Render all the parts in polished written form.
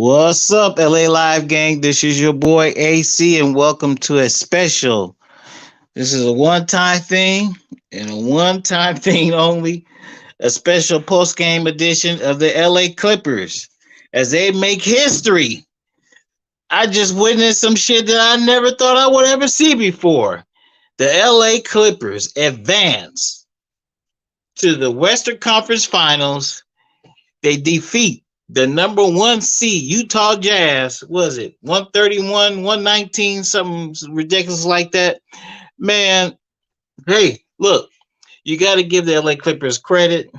What's up, LA Live gang? This is your boy AC, and welcome to a special. This is a one time thing and a one time thing only. A special post game edition of the LA Clippers as they make history. I just witnessed some shit that I never thought I would ever see before. The LA Clippers advance to the Western Conference Finals. They defeat the number one seed Utah Jazz. Was it 131, 119, something ridiculous like that? Man, hey, look, you got to give the LA Clippers credit.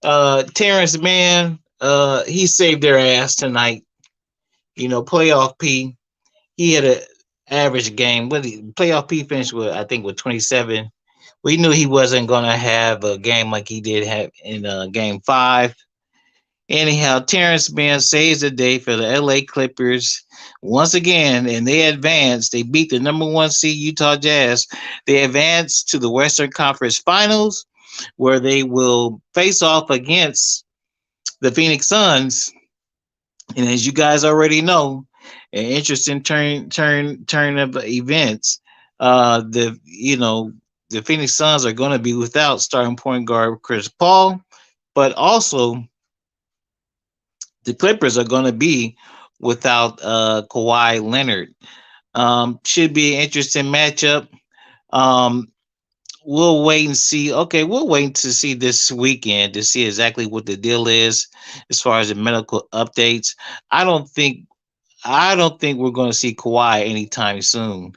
Terrance, Mann, he saved their ass tonight. Playoff P. He had an average game. Playoff P finished with, I think, with 27. We knew he wasn't going to have a game like he did have in game five. Anyhow, Terrance Mann saves the day for the LA Clippers once again, and they advance. They beat the number one seed Utah Jazz. They advance to the Western Conference Finals, where they will face off against the Phoenix Suns. And as you guys already know, an interesting turn of events. The Phoenix Suns are going to be without starting point guard Chris Paul, but also the Clippers are going to be without Kawhi Leonard. Should be an interesting matchup. Um, we'll wait and see. Okay, we'll wait to see this weekend to see exactly what the deal is as far as the medical updates. I don't think I don't think we're going to see Kawhi anytime soon.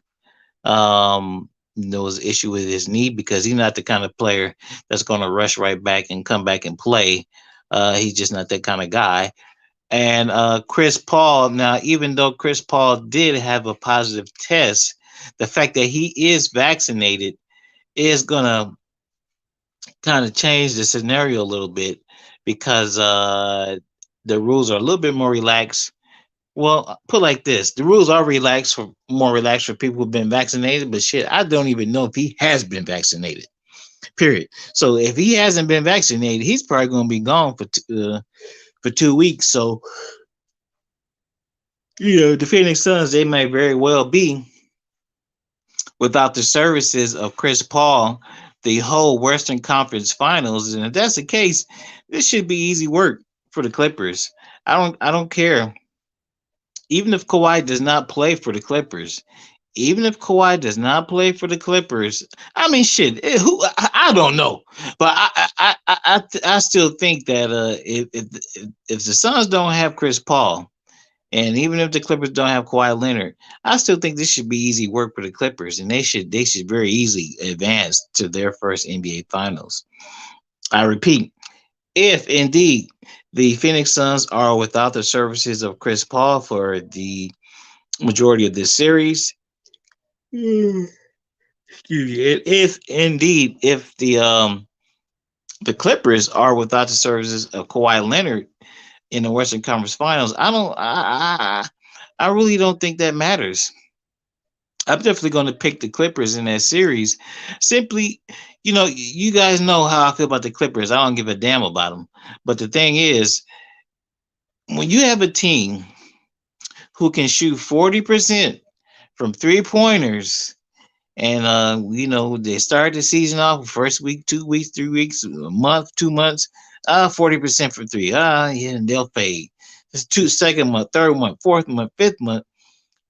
There was an issue with his knee because he's not the kind of player that's going to rush right back and come back and play. He's just not that kind of guy. And Chris Paul, now, even though Chris Paul did have a positive test, the fact that he is vaccinated is going to kind of change the scenario a little bit because the rules are a little bit more relaxed. Well, put like this: the rules are more relaxed for people who've been vaccinated. But shit, I don't even know if he has been vaccinated. Period. So if he hasn't been vaccinated, he's probably going to be gone for 2 weeks. So the Phoenix Suns, they might very well be without the services of Chris Paul the whole Western Conference Finals. And if that's the case, this should be easy work for the Clippers. I don't care. Even if Kawhi does not play for the Clippers, even if Kawhi does not play for the Clippers, I mean, shit, who I don't know, but I still think that if the Suns don't have Chris Paul, and even if the Clippers don't have Kawhi Leonard, I still think this should be easy work for the Clippers, and they should very easily advance to their first NBA Finals. I repeat, if indeed the Phoenix Suns are without the services of Chris Paul for the majority of this series, if indeed if the Clippers are without the services of Kawhi Leonard in the Western Conference Finals, I really don't think that matters. I'm definitely going to pick the Clippers in that series. Simply, you guys know how I feel about the Clippers. I don't give a damn about them. But the thing is, when you have a team who can shoot 40% from three pointers, and they start the season off first week, 2 weeks, 3 weeks, a month, 2 months, 40% from three. Yeah, and they'll fade. It's second month, third month, fourth month, fifth month.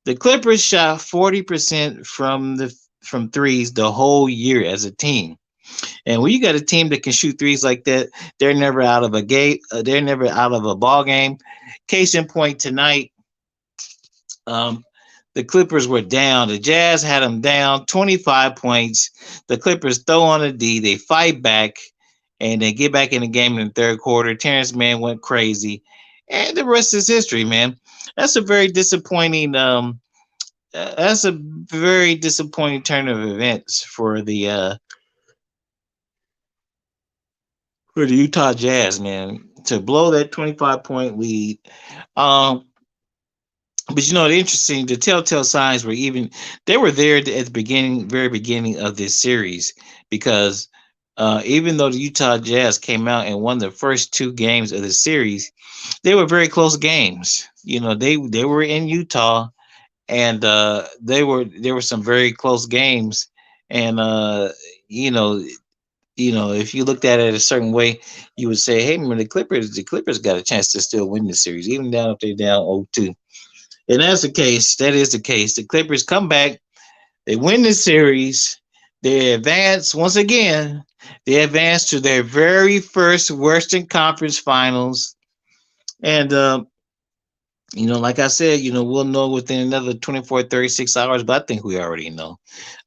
The Clippers shot 40% from threes the whole year as a team. And when you got a team that can shoot threes like that, they're never out of a game. They're never out of a ball game. Case in point tonight, um, the Clippers were down. The Jazz had them down 25 points. The Clippers throw on a D. They fight back, and they get back in the game in the third quarter. Terrance Mann went crazy, and the rest is history, man. That's a very disappointing. That's a very disappointing turn of events for the Utah Jazz, man, to blow that 25-point lead. Um, but the telltale signs they were there at the beginning, very beginning of this series, because Even though the Utah Jazz came out and won the first two games of the series, they were very close games. They were in Utah, and there were some very close games. And you know, if you looked at it a certain way, you would say, "Hey, man, the Clippers got a chance to still win the series, even down if they're down 0-2." And that's the case. That is the case. The Clippers come back, they win the series, they advance once again. They advance to their very first Western Conference Finals, and like I said, we'll know within another 24, 36 hours. But I think we already know.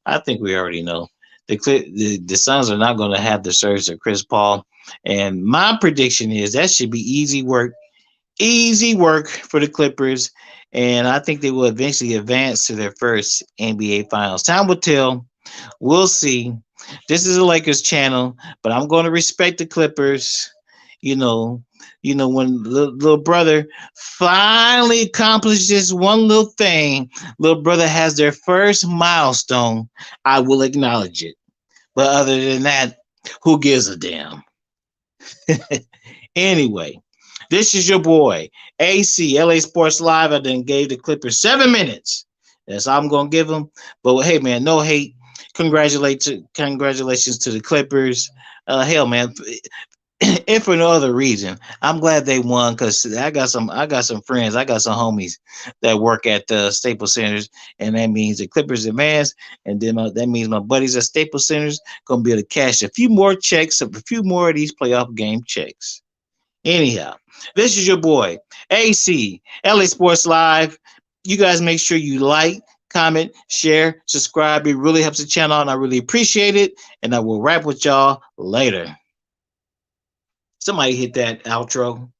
I think we already know. The Suns are not going to have the surge of Chris Paul, and my prediction is that should be easy work for the Clippers, and I think they will eventually advance to their first NBA Finals. Time will tell. We'll see. This is a Lakers channel, but I'm going to respect the Clippers. You know, when little brother finally accomplishes one little thing, little brother has their first milestone, I will acknowledge it. But other than that, who gives a damn? Anyway, this is your boy, AC, LA Sports Live. I then gave the Clippers 7 minutes. That's all I'm going to give them. But hey, man, no hate. Congratulations to the Clippers. Hell, man, if for no other reason, I'm glad they won because I got some friends, I got some homies that work at the Staples Centers, and that means the Clippers advance, and then that means my buddies at Staples Centers gonna be able to cash a few more checks, a few more of these playoff game checks. Anyhow, this is your boy AC LA Sports Live. You guys make sure you like, comment, share, subscribe. It really helps the channel, and I really appreciate it. And I will wrap with y'all later. Somebody hit that outro.